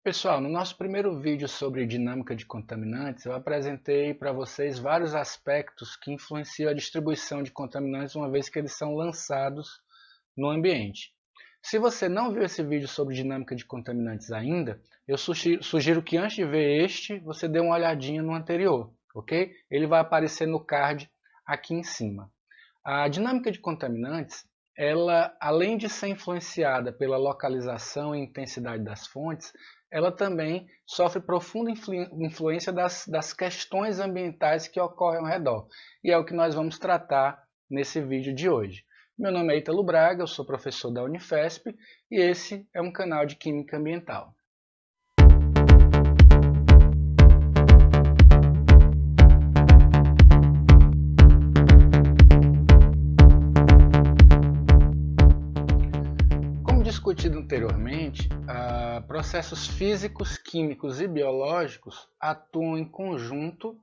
Pessoal, no nosso primeiro vídeo sobre dinâmica de contaminantes, eu apresentei para vocês vários aspectos que influenciam a distribuição de contaminantes uma vez que eles são lançados no ambiente. Se você não viu esse vídeo sobre dinâmica de contaminantes ainda, eu sugiro que antes de ver este, você dê uma olhadinha no anterior, ok? Ele vai aparecer no card aqui em cima. A dinâmica de contaminantes, ela, além de ser influenciada pela localização e intensidade das fontes, ela também sofre profunda influência das questões ambientais que ocorrem ao redor. E é o que nós vamos tratar nesse vídeo de hoje. Meu nome é Ítalo Braga, eu sou professor da Unifesp e esse é um canal de Química Ambiental. Como discutido anteriormente, processos físicos, químicos e biológicos atuam em conjunto,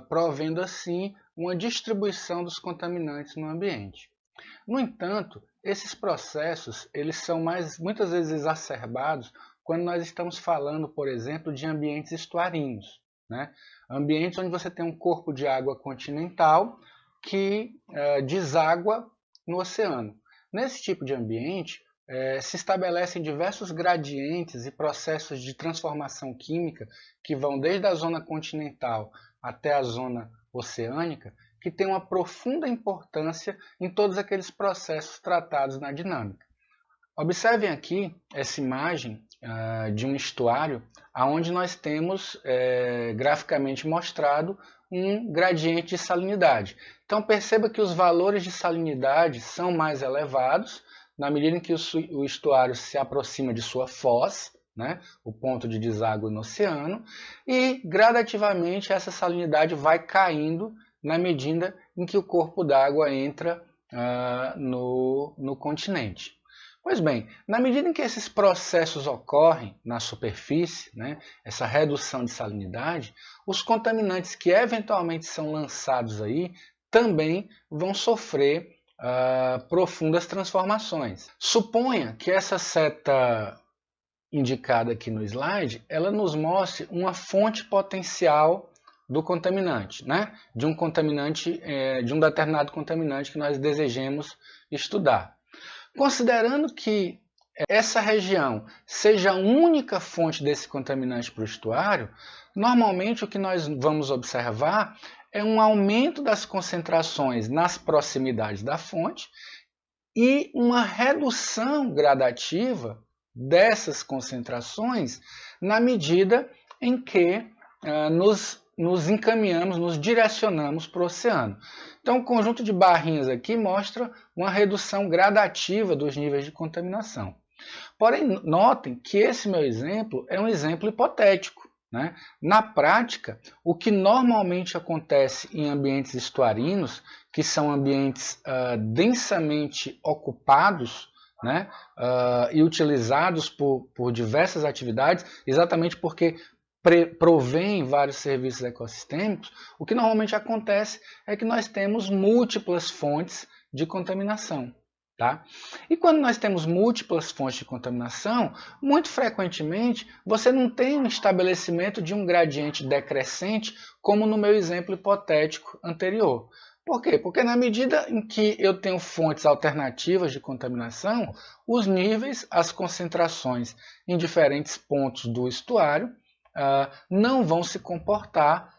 provendo assim uma distribuição dos contaminantes no ambiente. No entanto, esses processos eles são muitas vezes exacerbados quando nós estamos falando, por exemplo, de ambientes estuarinos, né? Ambientes onde você tem um corpo de água continental que deságua no oceano. Nesse tipo de ambiente, se estabelecem diversos gradientes e processos de transformação química que vão desde a zona continental até a zona oceânica, que tem uma profunda importância em todos aqueles processos tratados na dinâmica. Observem aqui essa imagem de um estuário, onde nós temos graficamente mostrado um gradiente de salinidade. Então perceba que os valores de salinidade são mais elevados na medida em que o estuário se aproxima de sua foz, né, o ponto de deságua no oceano, e gradativamente essa salinidade vai caindo na medida em que o corpo d'água entra no continente. Pois bem, na medida em que esses processos ocorrem na superfície, né, essa redução de salinidade, os contaminantes que eventualmente são lançados aí também vão sofrer profundas transformações. Suponha que essa seta indicada aqui no slide, ela nos mostre uma fonte potencial do contaminante, né? De um contaminante, de um determinado contaminante que nós desejemos estudar. Considerando que essa região seja a única fonte desse contaminante para o estuário, normalmente o que nós vamos observar é um aumento das concentrações nas proximidades da fonte e uma redução gradativa dessas concentrações na medida em que nos encaminhamos, nos direcionamos para o oceano. Então o conjunto de barrinhas aqui mostra uma redução gradativa dos níveis de contaminação. Porém, notem que esse meu exemplo é um exemplo hipotético, né? Na prática, o que normalmente acontece em ambientes estuarinos, que são ambientes densamente ocupados, né? E utilizados por diversas atividades, exatamente porque provém vários serviços ecossistêmicos, o que normalmente acontece é que nós temos múltiplas fontes de contaminação. Tá? E quando nós temos múltiplas fontes de contaminação, muito frequentemente você não tem um estabelecimento de um gradiente decrescente, como no meu exemplo hipotético anterior. Por quê? Porque na medida em que eu tenho fontes alternativas de contaminação, os níveis, as concentrações em diferentes pontos do estuário não vão se comportar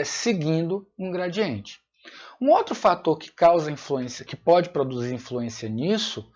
seguindo um gradiente. Um outro fator que causa influência, que pode produzir influência nisso,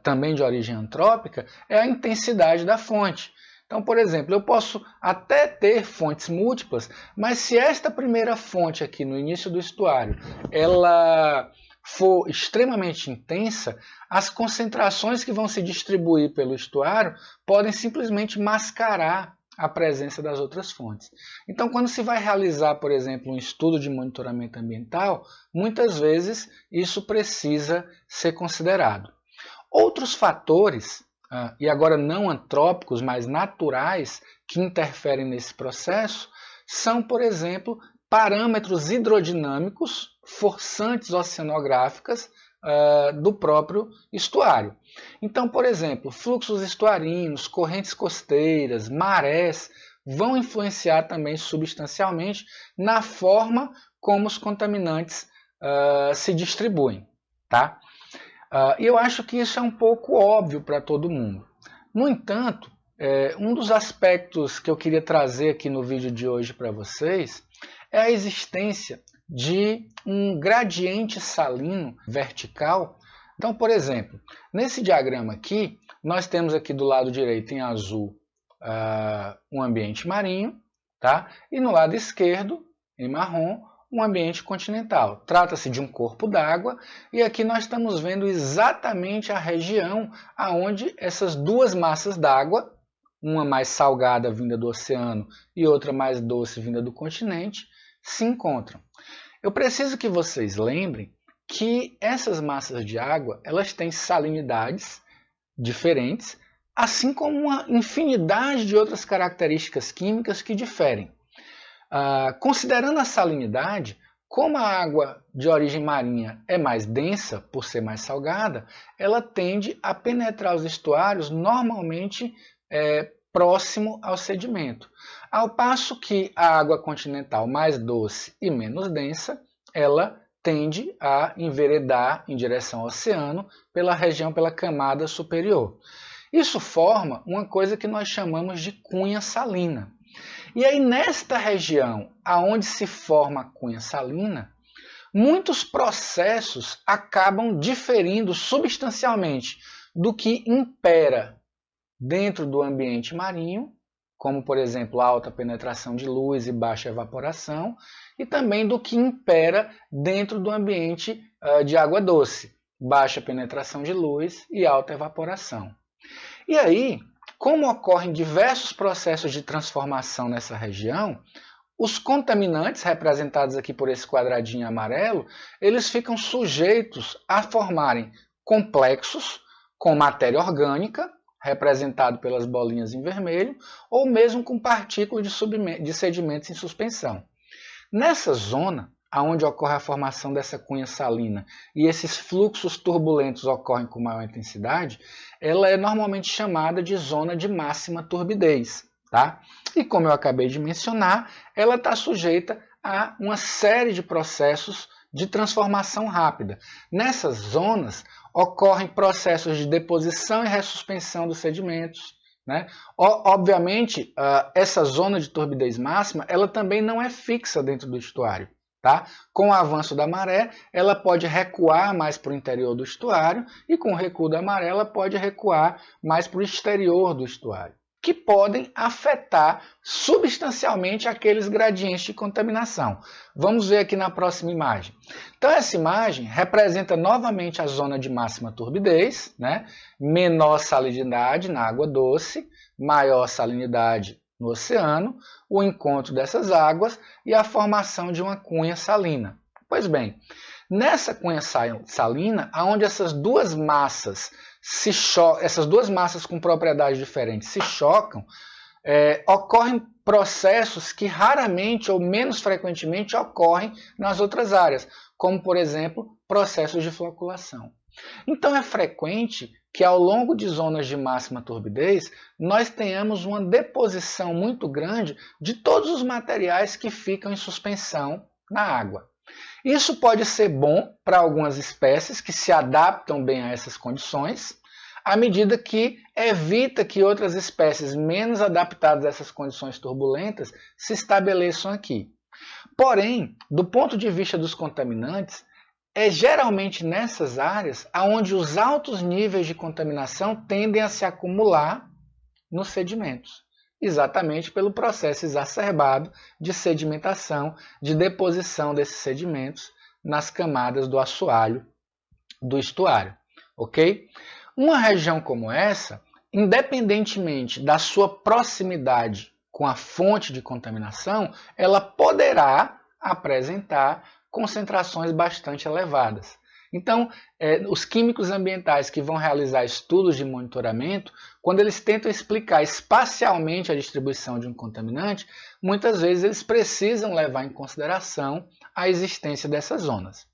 também de origem antrópica, é a intensidade da fonte. Então, por exemplo, eu posso até ter fontes múltiplas, mas se esta primeira fonte aqui no início do estuário, ela for extremamente intensa, as concentrações que vão se distribuir pelo estuário podem simplesmente mascarar a presença das outras fontes. Então, quando se vai realizar, por exemplo, um estudo de monitoramento ambiental, muitas vezes isso precisa ser considerado. Outros fatores, e agora não antrópicos, mas naturais, que interferem nesse processo, são, por exemplo, parâmetros hidrodinâmicos, forçantes oceanográficas, do próprio estuário. Então, por exemplo, fluxos estuarinos, correntes costeiras, marés, vão influenciar também substancialmente na forma como os contaminantes se distribuem. Tá? E eu acho que isso é um pouco óbvio para todo mundo. No entanto, um dos aspectos que eu queria trazer aqui no vídeo de hoje para vocês é a existência de um gradiente salino vertical. Então, por exemplo, nesse diagrama aqui, nós temos aqui do lado direito em azul um ambiente marinho, tá? E no lado esquerdo, em marrom, um ambiente continental. Trata-se de um corpo d'água e aqui nós estamos vendo exatamente a região aonde essas duas massas d'água, uma mais salgada vinda do oceano e outra mais doce vinda do continente, se encontram. Eu preciso que vocês lembrem que essas massas de água elas têm salinidades diferentes, assim como uma infinidade de outras características químicas que diferem. Considerando a salinidade, como a água de origem marinha é mais densa, por ser mais salgada, ela tende a penetrar os estuários normalmente próximo ao sedimento. Ao passo que a água continental mais doce e menos densa, ela tende a enveredar em direção ao oceano pela camada superior. Isso forma uma coisa que nós chamamos de cunha salina. E aí nesta região aonde se forma a cunha salina, muitos processos acabam diferindo substancialmente do que impera dentro do ambiente marinho, como por exemplo alta penetração de luz e baixa evaporação, e também do que impera dentro do ambiente de água doce, baixa penetração de luz e alta evaporação. E aí, como ocorrem diversos processos de transformação nessa região, os contaminantes, representados aqui por esse quadradinho amarelo, eles ficam sujeitos a formarem complexos com matéria orgânica, representado pelas bolinhas em vermelho, ou mesmo com partículas de sedimentos em suspensão. Nessa zona, onde ocorre a formação dessa cunha salina e esses fluxos turbulentos ocorrem com maior intensidade, ela é normalmente chamada de zona de máxima turbidez. Tá? E como eu acabei de mencionar, ela está sujeita a uma série de processos de transformação rápida. Nessas zonas ocorrem processos de deposição e ressuspensão dos sedimentos. Né? Obviamente, essa zona de turbidez máxima ela também não é fixa dentro do estuário. Tá? Com o avanço da maré, ela pode recuar mais para o interior do estuário e com o recuo da maré, ela pode recuar mais para o exterior do estuário, que podem afetar substancialmente aqueles gradientes de contaminação. Vamos ver aqui na próxima imagem. Então essa imagem representa novamente a zona de máxima turbidez, né? Menor salinidade na água doce, maior salinidade no oceano, o encontro dessas águas e a formação de uma cunha salina. Pois bem, nessa cunha salina, onde essas duas massas essas duas massas com propriedades diferentes se chocam, ocorrem processos que raramente ou menos frequentemente ocorrem nas outras áreas, como por exemplo, processos de floculação. Então é frequente que ao longo de zonas de máxima turbidez, nós tenhamos uma deposição muito grande de todos os materiais que ficam em suspensão na água. Isso pode ser bom para algumas espécies que se adaptam bem a essas condições, à medida que evita que outras espécies menos adaptadas a essas condições turbulentas se estabeleçam aqui. Porém, do ponto de vista dos contaminantes, é geralmente nessas áreas onde os altos níveis de contaminação tendem a se acumular nos sedimentos, exatamente pelo processo exacerbado de sedimentação, de deposição desses sedimentos nas camadas do assoalho do estuário. Ok? Uma região como essa, independentemente da sua proximidade com a fonte de contaminação, ela poderá apresentar concentrações bastante elevadas. Então, os químicos ambientais que vão realizar estudos de monitoramento, quando eles tentam explicar espacialmente a distribuição de um contaminante, muitas vezes eles precisam levar em consideração a existência dessas zonas.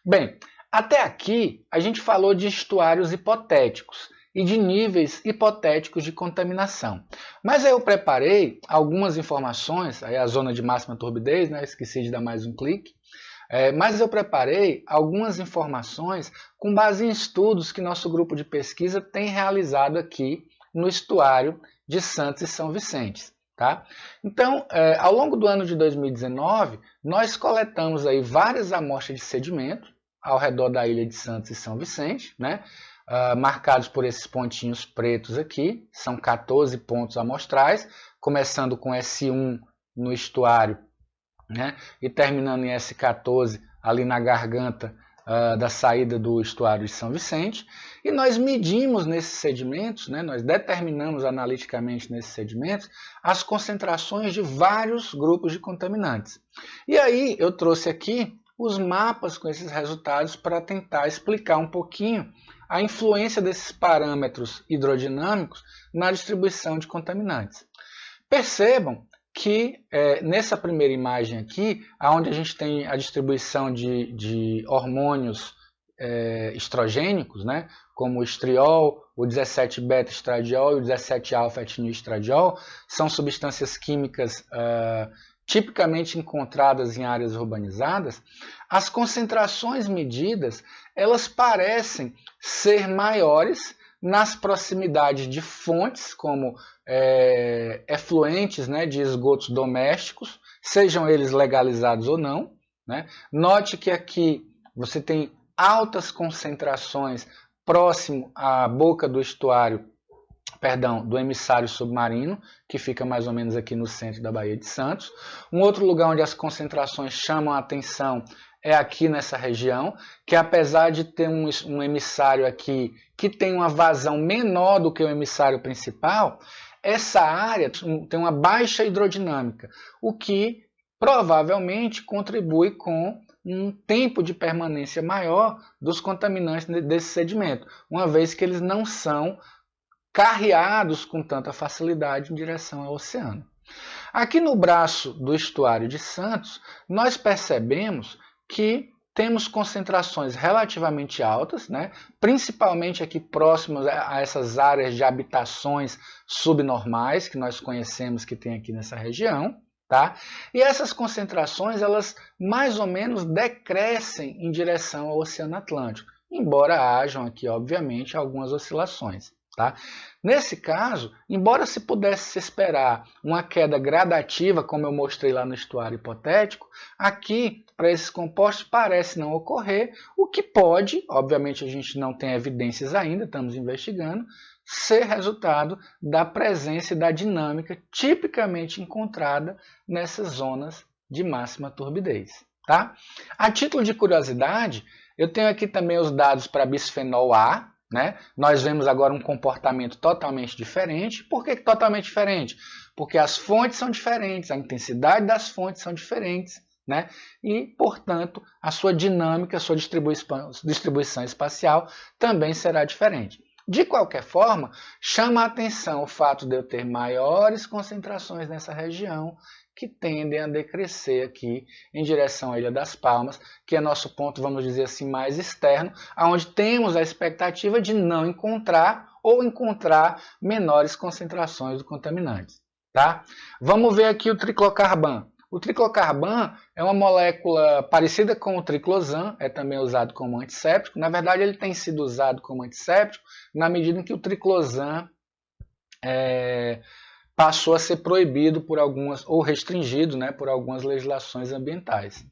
Bem, Até aqui, a gente falou de estuários hipotéticos e de níveis hipotéticos de contaminação. Mas aí eu preparei algumas informações, aí a zona de máxima turbidez, né? Esqueci de dar mais um clique. Mas eu preparei algumas informações com base em estudos que nosso grupo de pesquisa tem realizado aqui no estuário de Santos e São Vicente. Tá? Então, ao longo do ano de 2019, nós coletamos aí várias amostras de sedimento ao redor da ilha de Santos e São Vicente, né? Marcados por esses pontinhos pretos aqui, são 14 pontos amostrais, começando com S1 no estuário, né? E terminando em S14 ali na garganta da saída do estuário de São Vicente, e nós medimos nesses sedimentos, né, nós determinamos analiticamente nesses sedimentos as concentrações de vários grupos de contaminantes. E aí eu trouxe aqui os mapas com esses resultados para tentar explicar um pouquinho a influência desses parâmetros hidrodinâmicos na distribuição de contaminantes. Percebam que nessa primeira imagem aqui, onde a gente tem a distribuição de hormônios estrogênicos, né, como o estriol, o 17-beta-estradiol e o 17-alfa-etinoestradiol, são substâncias químicas tipicamente encontradas em áreas urbanizadas. As concentrações medidas, elas parecem ser maiores nas proximidades de fontes, como efluentes, né, de esgotos domésticos, sejam eles legalizados ou não, né? Note que aqui você tem altas concentrações próximo à boca do estuário, do emissário submarino, que fica mais ou menos aqui no centro da Baía de Santos. Um outro lugar onde as concentrações chamam a atenção é aqui nessa região, que apesar de ter um emissário aqui que tem uma vazão menor do que o emissário principal, essa área tem uma baixa hidrodinâmica, o que provavelmente contribui com um tempo de permanência maior dos contaminantes desse sedimento, uma vez que eles não são carreados com tanta facilidade em direção ao oceano. Aqui no braço do estuário de Santos, nós percebemos que temos concentrações relativamente altas, né? Principalmente aqui próximas a essas áreas de habitações subnormais que nós conhecemos que tem aqui nessa região. Tá? E essas concentrações, elas mais ou menos decrescem em direção ao Oceano Atlântico, embora hajam aqui, obviamente, algumas oscilações. Tá? Nesse caso, embora se pudesse se esperar uma queda gradativa, como eu mostrei lá no estuário hipotético, aqui, para esses compostos, parece não ocorrer, o que pode, obviamente a gente não tem evidências ainda, estamos investigando, ser resultado da presença e da dinâmica tipicamente encontrada nessas zonas de máxima turbidez. Tá? A título de curiosidade, eu tenho aqui também os dados para bisfenol A, né? Nós vemos agora um comportamento totalmente diferente. Por que totalmente diferente? Porque as fontes são diferentes, a intensidade das fontes são diferentes, né? E, portanto, a sua dinâmica, a sua distribuição espacial também será diferente. De qualquer forma, chama a atenção o fato de eu ter maiores concentrações nessa região que tendem a decrescer aqui em direção à Ilha das Palmas, que é nosso ponto, vamos dizer assim, mais externo, onde temos a expectativa de não encontrar ou encontrar menores concentrações de contaminantes. Tá? Vamos ver aqui o triclocarban. O triclocarban é uma molécula parecida com o triclosan, é também usado como antisséptico. Na verdade, ele tem sido usado como antisséptico na medida em que o triclosan passou a ser proibido por algumas, ou restringido, né, por algumas legislações ambientais.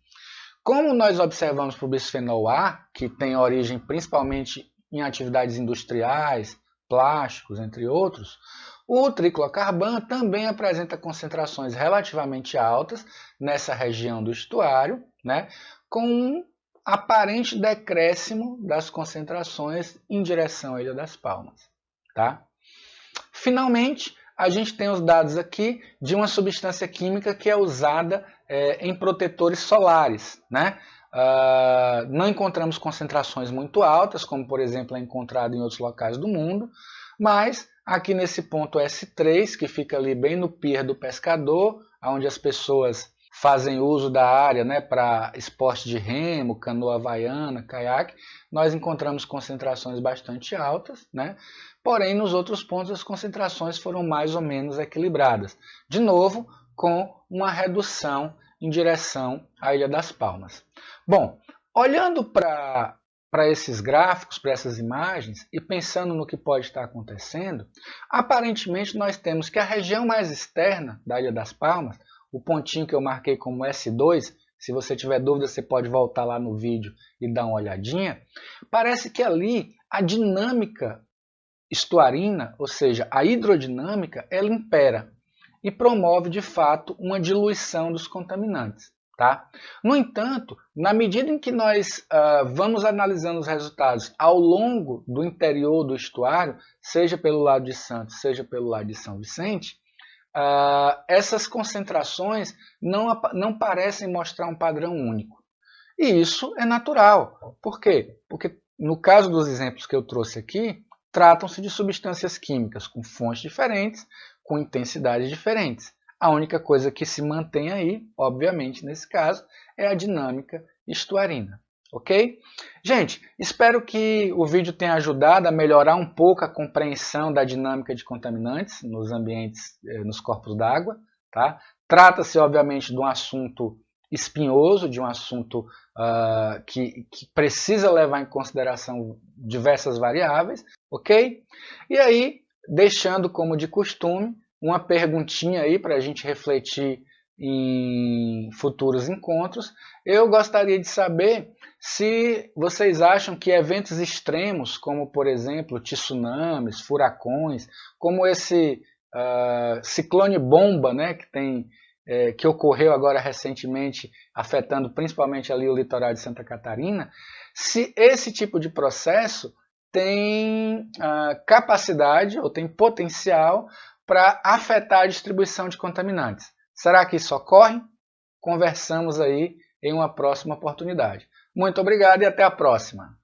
Como nós observamos para o bisfenol A, que tem origem principalmente em atividades industriais, plásticos, entre outros, o triclocarban também apresenta concentrações relativamente altas nessa região do estuário, né, com um aparente decréscimo das concentrações em direção à Ilha das Palmas. Tá? Finalmente, a gente tem os dados aqui de uma substância química que é usada em protetores solares, né? Não encontramos concentrações muito altas, como por exemplo é encontrado em outros locais do mundo, mas aqui nesse ponto S3, que fica ali bem no pier do pescador, onde as pessoas fazem uso da área, né, para esporte de remo, canoa havaiana, caiaque, nós encontramos concentrações bastante altas, né? Porém, nos outros pontos as concentrações foram mais ou menos equilibradas. De novo, com uma redução em direção à Ilha das Palmas. Bom, olhando para esses gráficos, para essas imagens, e pensando no que pode estar acontecendo, aparentemente nós temos que a região mais externa da Ilha das Palmas, o pontinho que eu marquei como S2, se você tiver dúvida você pode voltar lá no vídeo e dar uma olhadinha, parece que ali a dinâmica estuarina, ou seja, a hidrodinâmica, ela impera e promove de fato uma diluição dos contaminantes. Tá? No entanto, na medida em que nós vamos analisando os resultados ao longo do interior do estuário, seja pelo lado de Santos, seja pelo lado de São Vicente, essas concentrações não parecem mostrar um padrão único. E isso é natural. Por quê? Porque no caso dos exemplos que eu trouxe aqui, tratam-se de substâncias químicas com fontes diferentes, com intensidades diferentes. A única coisa que se mantém aí, obviamente, nesse caso, é a dinâmica estuarina. Ok? Gente, espero que o vídeo tenha ajudado a melhorar um pouco a compreensão da dinâmica de contaminantes nos ambientes, nos corpos d'água. Tá? Trata-se, obviamente, de um assunto espinhoso, de um assunto que precisa levar em consideração diversas variáveis. Ok? E aí, deixando como de costume, uma perguntinha aí para a gente refletir em futuros encontros. Eu gostaria de saber se vocês acham que eventos extremos, como por exemplo tsunamis, furacões, como esse ciclone bomba, né, que ocorreu agora recentemente, afetando principalmente ali o litoral de Santa Catarina, se esse tipo de processo tem capacidade ou tem potencial para afetar a distribuição de contaminantes. Será que isso ocorre? Conversamos aí em uma próxima oportunidade. Muito obrigado e até a próxima.